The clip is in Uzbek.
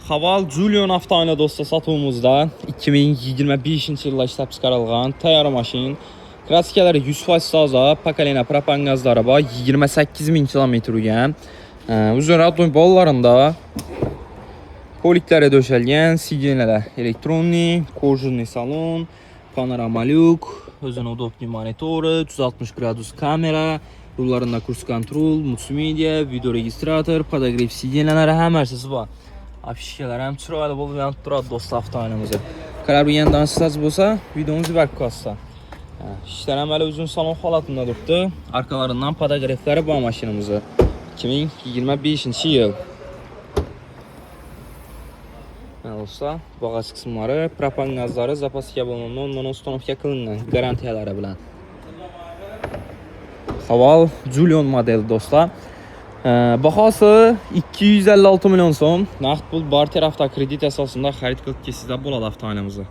Haval Julian avtomobil do'stlar sotuvimizda 2025 yilda ishlab chiqarilgan tayyor mashin. Kraskaları 100% toza, pakalena propan gazlari bor, 28.000 kilometr yurgan. Uzun avtomobil bollarında poliklari döşəlgan, sigineler elektronik, kojurniy salon, panorama lyuk, o'zini udobniy monitori, 360 gradus kamera, rullarında kurs kontrol, multimedia, video registrator, podogrev sigineleri hammasi bor. Afişkalar ham chiroyli bo'lib yonib turadi do'stlar avtomobilimizni. Qarar bu yandan sizlar bo'lsa, videomizni bark qolsa. İşler ham hali uzun salon holatida turibdi. Arkalarından podogrevlari bor mashinamizni. 2025-yil. Do'stlar, bag'aj qismlari, propan gazlari zapaska bo'lingan, ustanovka qilingan garantiyalari bilan. Haval Julian modeli do'stlar. Bahosi 256 million so'm. Naqd pul barter avtokredit asosida xarid qilib kelsizlar bo'ladi avtomobilimizni.